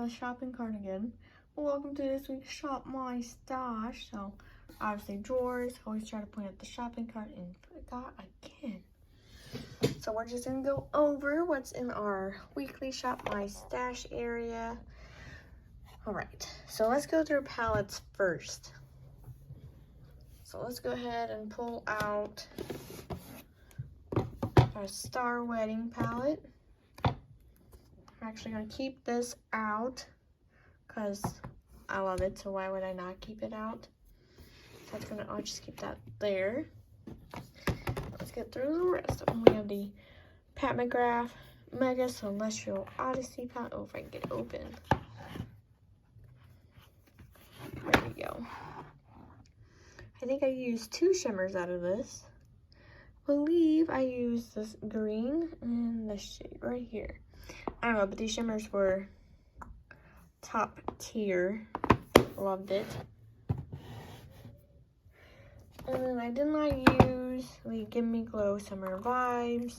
the shopping cart again. Welcome to this week's Shop My Stash. So, obviously drawers. Always try to point at the shopping cart and forgot again. So we're just gonna go over what's in our weekly Shop My Stash area. Alright, so let's go through palettes first. So let's go ahead and pull out our Star Wedding palette. I'm actually going to keep this out because I love it, so why would I not keep it out? That's gonna, I'll just keep that there. Let's get through the rest of them. We have the Pat McGrath Mega Celestial Odyssey palette. Oh, if I can get it open. There we go. I think I used 2 shimmers out of this. I believe I used this green and this shade right here. I don't know, but these shimmers were top tier. Loved it. And then I did not use the Give Me Glow Summer Vibes.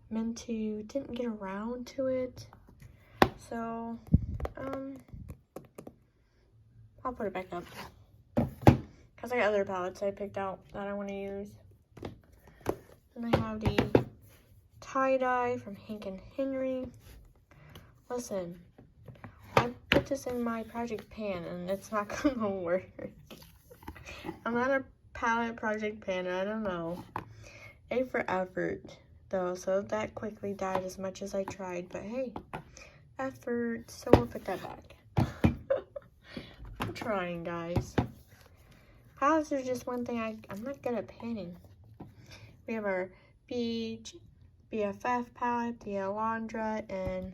Meant to, didn't get around to it. So, I'll put it back up. Because I got other palettes I picked out that I want to use. And I have the tie-dye from Hank and Henry. Listen, I put this in my project pan and it's not gonna work. I'm not a palette project pan, I don't know. A for effort though, so that quickly died as much as I tried, but hey, effort, so we'll put that back. I'm trying, guys. Palettes are just one thing I'm not good at panning. We have our Beach BFF palette, the Alondra, and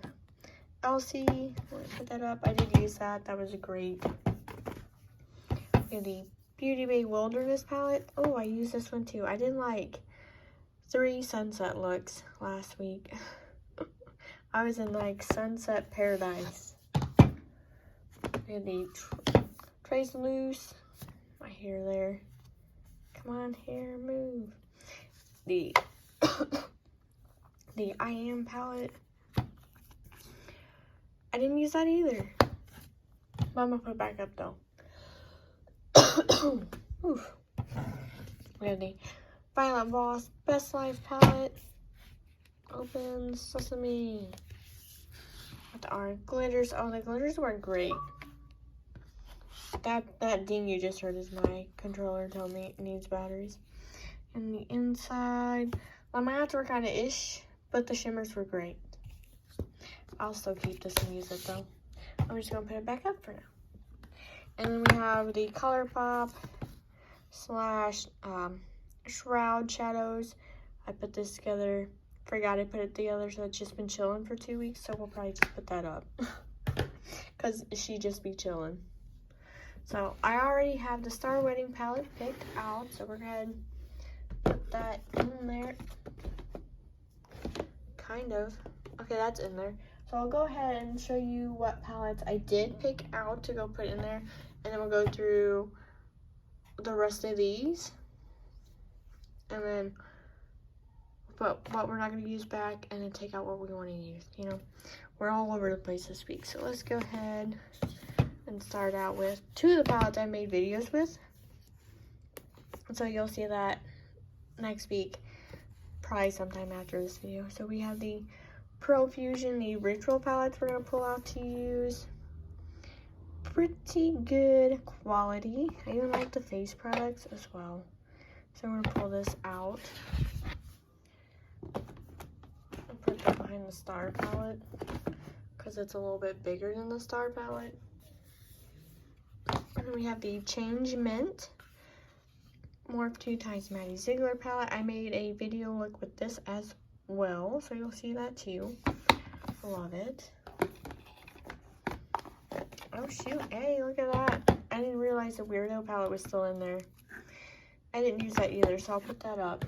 Elsie. Let's put that up. I did use that. That was great. We have the Beauty Bay Wilderness palette. Oh, I used this one too. I did like 3 sunset looks last week. I was in like Sunset Paradise. We have the Trace Loose. My hair there. Come on, hair, move. The the I Am palette. I didn't use that either. But I'm gonna put it back up though. Oof. We have the Violet Voss Best Life palette. Open Sesame. With our glitters. Oh, the glitters were great. That ding you just heard is my controller telling me it needs batteries. And the inside, well, my mats were kind of ish, but the shimmers were great. I'll still keep this and use it though. I'm just gonna put it back up for now. And then we have the ColourPop slash Shroud Shadows. I put this together, forgot I put it together, so it's just been chilling for 2 weeks, so we'll probably just put that up. Because she just be chilling. So I already have the Star Wedding palette picked out, so we're gonna put that in there. Kind of. Okay, that's in there. So I'll go ahead and show you what palettes I did pick out to go put in there, and then we'll go through the rest of these, and then put what we're not going to use back, and then take out what we want to use. You know, we're all over the place this week, so let's go ahead and start out with 2 of the palettes I made videos with. So you'll see that next week, probably sometime after this video. So we have the Profusion, the Ritual palettes we're going to pull out to use. Pretty good quality. I even like the face products as well. So I'm going to pull this out. I'll put that behind the Star palette because it's a little bit bigger than the Star palette. And then we have the Change Mint Morph 2 times Maddie Ziegler palette. I made a video look with this as well, so you'll see that too. Love it. Oh shoot, hey, look at that. I didn't realize the Weirdo palette was still in there. I didn't use that either, so I'll put that up.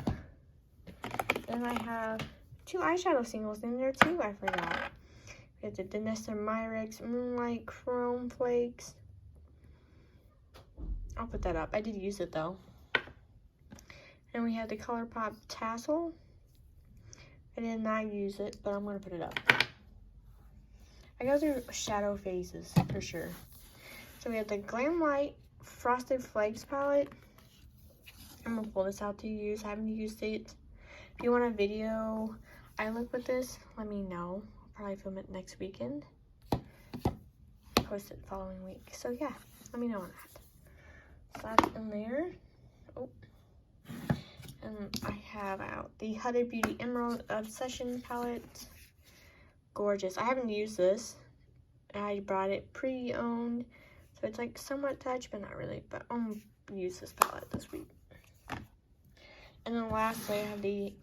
Then I have 2 eyeshadow singles in there too, I forgot. We have the Danessa Myricks Moonlight Chrome Flakes. I'll put that up. I did use it though. And we have the ColourPop Tassel. I did not use it, but I'm going to put it up. I go through shadow phases for sure. So we have the Glam Light Frosted Flakes palette. I'm gonna pull this out to use. I haven't used it. If you want a video I look with this, let me know. I'll probably film it next weekend. Post it the following week. So yeah, let me know on that. So that's in there. Oh. And I have out the Huda Beauty Emerald Obsession palette. Gorgeous. I haven't used this. I brought it pre-owned. So it's like somewhat touch, but not really. But I'm gonna use this palette this week. And then lastly, I have the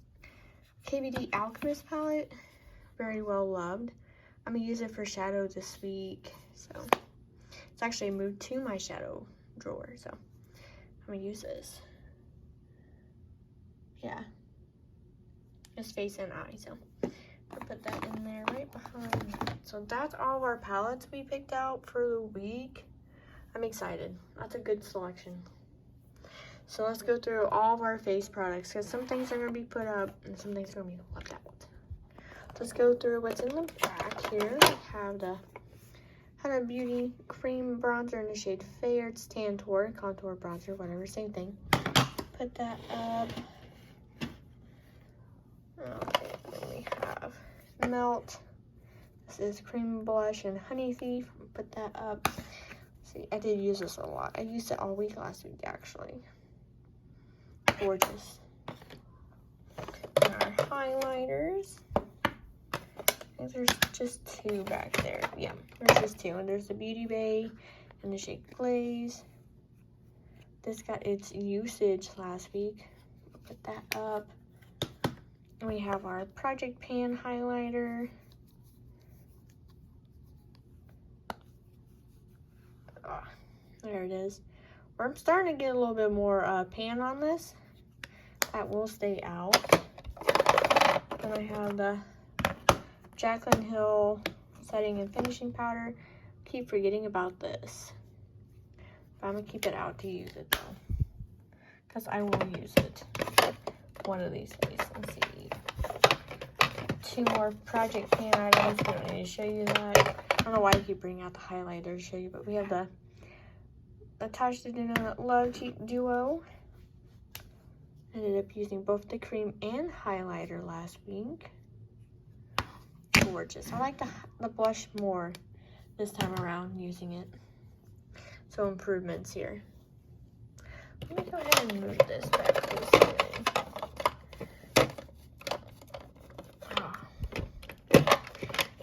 KVD Alchemist palette. Very well loved. I'm gonna use it for shadow this week. So it's actually moved to my shadow drawer. So I'm gonna use this. Yeah. Just face and eye. So I'll put that in there right behind that. So that's all of our palettes we picked out for the week. I'm excited. That's a good selection. So let's go through all of our face products because some things are going to be put up and some things are going to be left out. Let's go through what's in the back here. We have the Huda Beauty Cream Bronzer in the shade Fair. It's Tantour, Contour Bronzer, whatever, same thing. Put that up. Okay, then we have Melt. This is Cream Blush and Honey Thief. Put that up. See, I did use this a lot. I used it all week last week, actually. Gorgeous. And our highlighters. I think there's just two back there. Yeah, there's just two. And there's the Beauty Bay and the shade Glaze. This got its usage last week. Put that up. And we have our Project Pan highlighter. Oh, there it is. I'm starting to get a little bit more pan on this. That will stay out. Then I have the Jaclyn Hill setting and finishing powder. Keep forgetting about this. But I'm going to keep it out to use it though. Because I will use it one of these days. Let's see. Two more Project Pan items. I don't need to show you that. I don't know why I keep bringing out the highlighter to show you. But we have the Taj Duna Love Duo. Ended up using both the cream and highlighter last week. Gorgeous. I like the blush more this time around using it. So improvements here. Let me go ahead and move this back this way. Oh.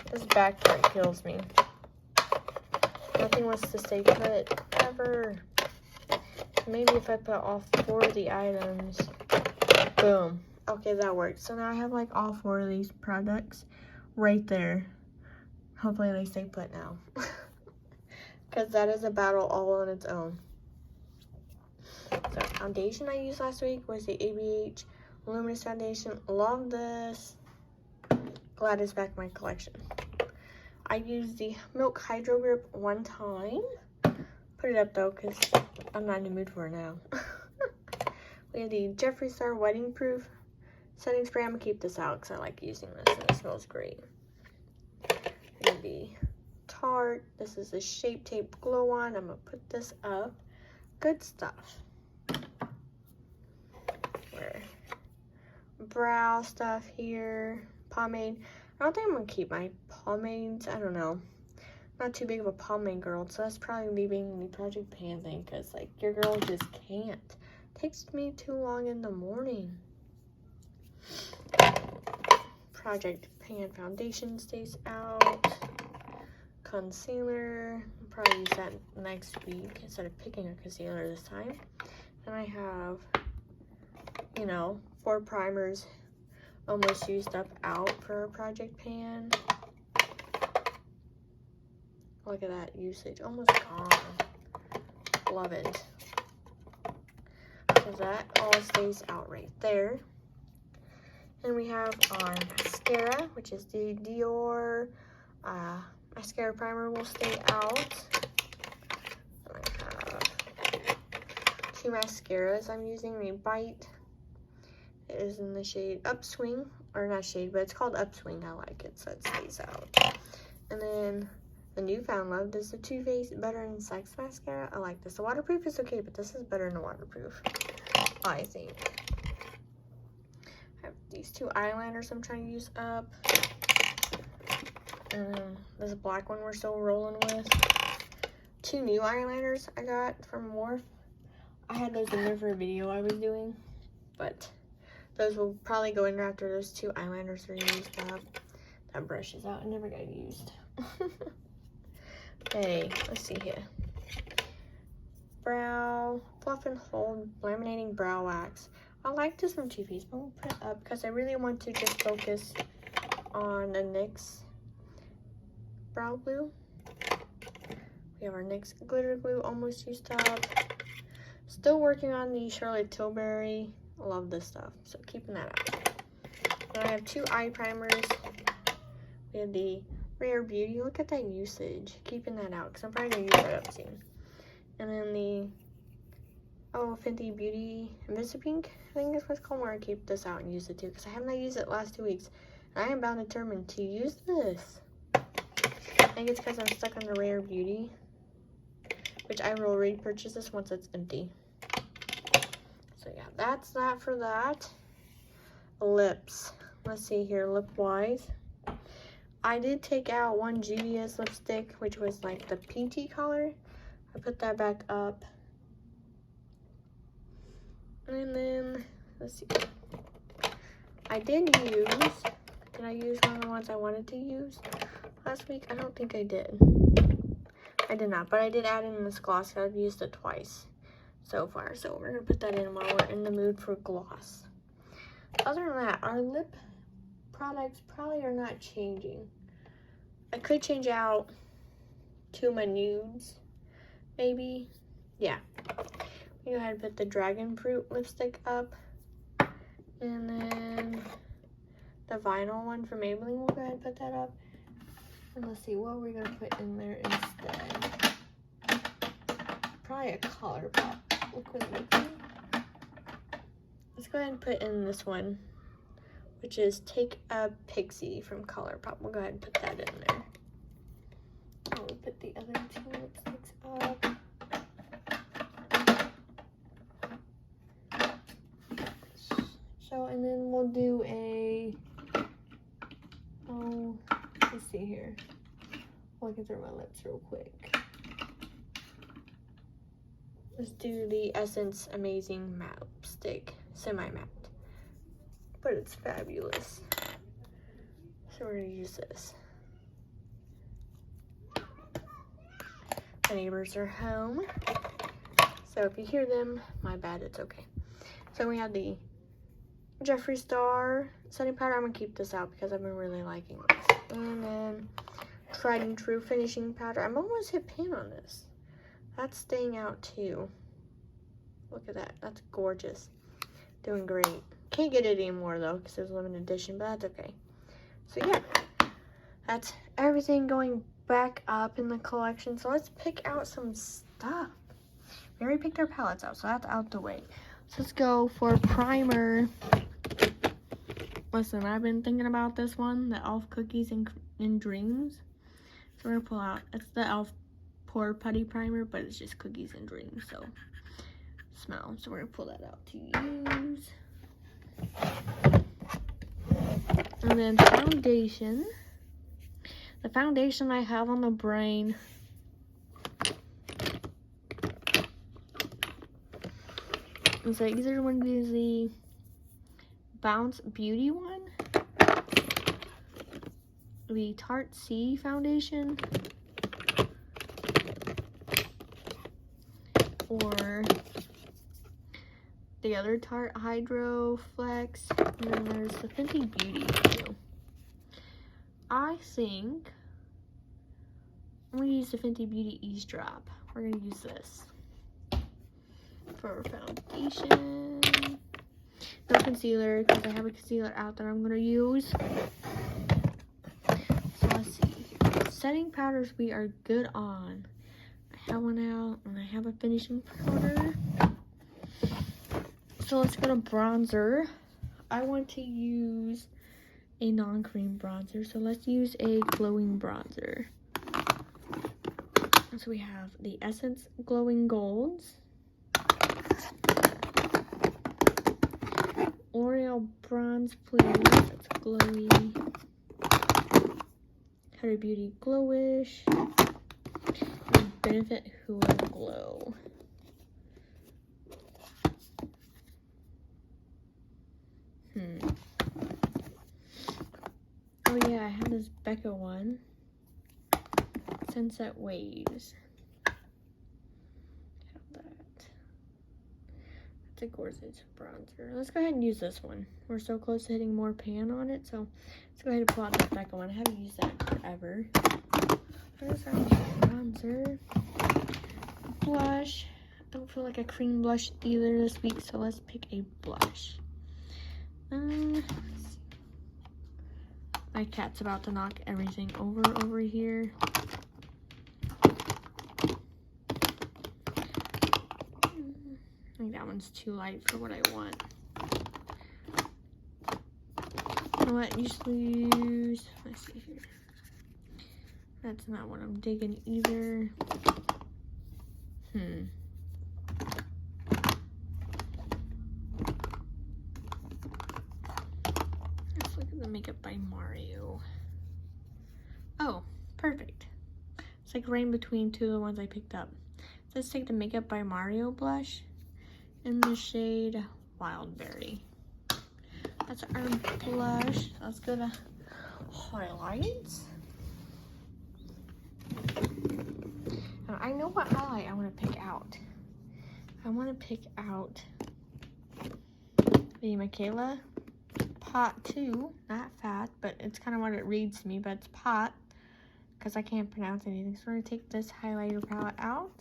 This back part kills me. Nothing wants to stay put ever. Maybe if I put all four of the items, boom. Okay, that works. So now I have like all four of these products right there. Hopefully they stay put now. Because that is a battle all on its own. So foundation I used last week was the ABH Luminous Foundation. Love this. Glad it's back in my collection. I used the Milk Hydro Grip one time. Put it up though because I'm not in the mood for it now. We have the Jeffree Star Wedding Proof setting spray. I'm going to keep this out because I like using this and it smells great. And the Tarte. This is the Shape Tape Glow On. I'm going to put this up. Good stuff. Brow stuff here. Pomade. I don't think I'm going to keep my pomades. I don't know. Not too big of a pomade girl, so that's probably leaving the Project Pan thing because like your girl just can't. Takes me too long in the morning. Project Pan foundation stays out. Concealer, I'll probably use that next week instead of picking a concealer this time. And I have, you know, 4 primers almost used up out for Project Pan. Look at that usage, almost gone. Love it. So that all stays out right there. And we have our mascara, which is the Dior mascara primer will stay out. And I have 2 mascaras I'm using. The Bite. It is in the shade Upswing, or not shade, but it's called Upswing. I like it, so it stays out. And then the Newfound Love. This is the Too Faced Better in Sex Mascara. I like this. The waterproof is okay, but this is better than waterproof, I think. I have these 2 eyeliners I'm trying to use up. This black one we're still rolling with. 2 new eyeliners I got from Morphe. I had those in there for a video I was doing, but those will probably go in there after those 2 eyeliners are used up. That brush is out. It never got used. Okay, let's see here. Brow Fluff and Hold Laminating Brow Wax. I like this from Too Faced, but I'm gonna put it up because I really want to just focus on the NYX brow glue. We have our NYX glitter glue almost used up. Still working on the Charlotte Tilbury. I love this stuff, so keeping that out. And I have 2 eye primers. We have the Rare Beauty. Look at that usage. Keeping that out because I'm probably gonna use that up soon. And then the Fenty Beauty Invisipink, I think that's what it's called. Where I keep this out and use it too because I have not used it the last 2 weeks. And I am bound determined to use this. I think it's because I'm stuck on the Rare Beauty, which I will repurchase this once it's empty. So yeah, that's that for that. Lips. Let's see here, lip-wise. I did take out one Juvia's lipstick, which was like the peachy color. I put that back up. And then, let's see. I did I use one of the ones I wanted to use last week? I don't think I did. I did not, but I did add in this gloss. I've used it twice so far. So we're going to put that in while we're in the mood for gloss. Other than that, our lip products probably are not changing. I could change out 2 of my nudes, maybe. Yeah. Go ahead and put the Dragon Fruit lipstick up. And then the vinyl one from Maybelline, we'll go ahead and put that up. And let's see, what we're going to put in there instead. Probably a ColourPop liquid lipstick. Let's go ahead and put in this one, which is Take a Pixie from ColourPop. We'll go ahead and put that in there. I'll put the other 2 lipsticks up. So, and then we'll do let's see here. I'll look through my lips real quick. Let's do the Essence Amazing Matte Lipstick, semi-matte. But it's fabulous. So we're gonna use this. My neighbors are home. So if you hear them, my bad, it's okay. So we have the Jeffree Star setting powder. I'm gonna keep this out because I've been really liking this. And then Tried and True finishing powder. I'm almost hit pan on this. That's staying out too. Look at that. That's gorgeous. Doing great. Can't get it anymore though because it's limited edition, but that's okay. So yeah, that's everything going back up in the collection. So let's pick out some stuff. We already picked our palettes out, so that's out the way. So let's go for primer. Listen, I've been thinking about this one, the e.l.f. Cookies and Dreams. So we're gonna pull out, it's the e.l.f. Pore Putty Primer, but it's just Cookies and Dreams, so smell. So we're gonna pull that out to use. And then foundation. The foundation I have on the brain. And so either one is the Bounce Beauty one, the Tarte C foundation, or the other Tarte Hydro Flex, and then there's the Fenty Beauty too. I think I'm gonna use the Fenty Beauty Eavesdrop. We're gonna use this for foundation. No concealer because I have a concealer out that I'm gonna use. So let's see. Setting powders we are good on. I have one out and I have a finishing powder. So let's go to bronzer. I want to use a non-cream bronzer. So let's use a glowing bronzer. So we have the Essence Glowing Golds, L'Oreal Bronze Please, that's glowy, Huda Beauty Glowish, and Benefit Hoola Glow. Oh yeah, I have this Becca one. Sunset Waves. Have that. It's a gorgeous bronzer. Let's go ahead and use this one. We're so close to hitting more pan on it, so let's go ahead and pull out this Becca one. I haven't used that forever. There's our bronzer. Blush. Don't feel like a cream blush either this week, so let's pick a blush. My cat's about to knock everything over here. I think that one's too light for what I want. You know what? Just use. Let's see here. That's not what I'm digging either. Let's look at the Makeup by Mario. Oh, perfect. It's like right in between two of the ones I picked up. So let's take the Makeup by Mario blush in the shade Wildberry. That's our blush. Let's go to highlights. And I know what highlight I want to pick out. I want to pick out the Michaela Pot 2, not Fat, but it's kind of what it reads to me, but it's Pot, because I can't pronounce anything. So we're going to take this highlighter palette out.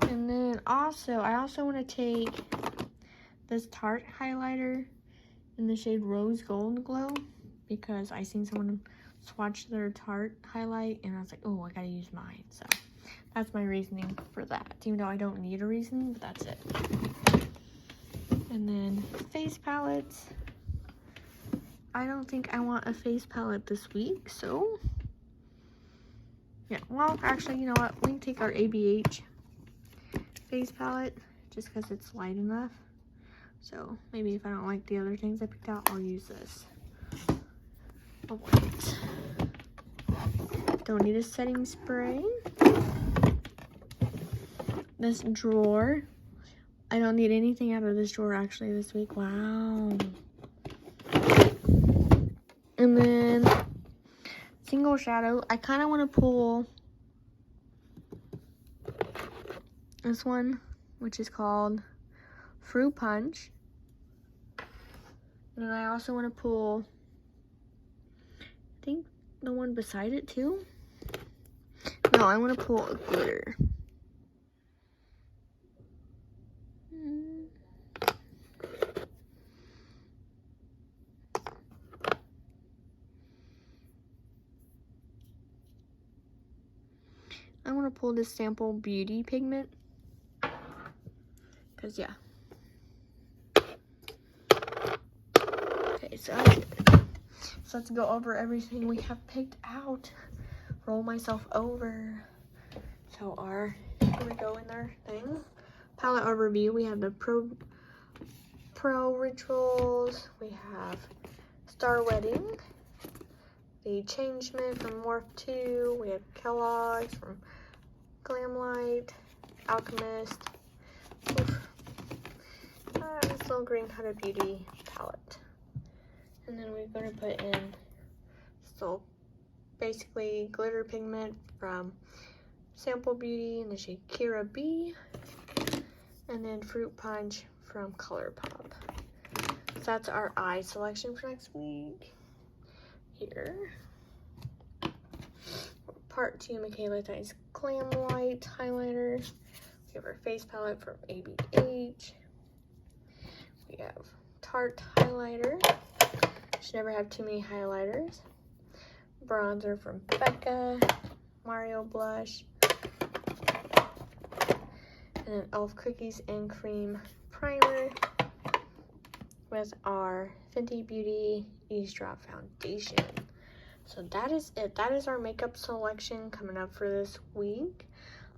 And then also, I also want to take this Tarte highlighter in the shade Rose Gold Glow, because I seen someone swatch their Tarte highlight, and I was like, oh, I gotta use mine. So that's my reasoning for that, even though I don't need a reason, but that's it. And then face palettes. I don't think I want a face palette this week, so yeah, well, actually, you know what? We can take our ABH face palette just because it's light enough. So maybe if I don't like the other things I picked out, I'll use this. Oh, wait. Don't need a setting spray. This drawer. I don't need anything out of this drawer actually this week. Wow. And then single shadow. I kind of want to pull this one, which is called Fruit Punch. And then I also want to pull, I think, the one beside it too. No, I want to pull a glitter. I want to pull this Sample Beauty pigment. Because, yeah. Okay, so let's go over everything we have picked out. Roll myself over. So here we go in our thing. Palette overview. We have the Pro Rituals. We have Star Wedding. The Changeman from Morph 2. We have Kellogg's from Glamlight. Alchemist. This little green Huda Beauty palette. And then we're going to put in still basically glitter pigment from Sample Beauty in the shade Kira B. And then Fruit Punch from ColourPop. So that's our eye selection for next week. Here. Part 2 Michaela Thies Glamlight highlighter. We have our face palette from ABH. We have Tarte highlighter. Should never have too many highlighters. Bronzer from Becca. Mario blush. And then e.l.f. Cookies and Cream primer. with our Fenty Beauty Ease Drop Foundation. So that is it. That is our makeup selection coming up for this week.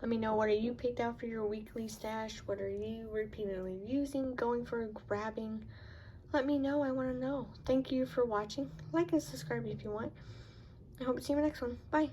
Let me know, what are you picked out for your weekly stash? What are you repeatedly using, going for, grabbing? Let me know. I want to know. Thank you for watching. Like and subscribe if you want. I hope to see you in the next one. Bye.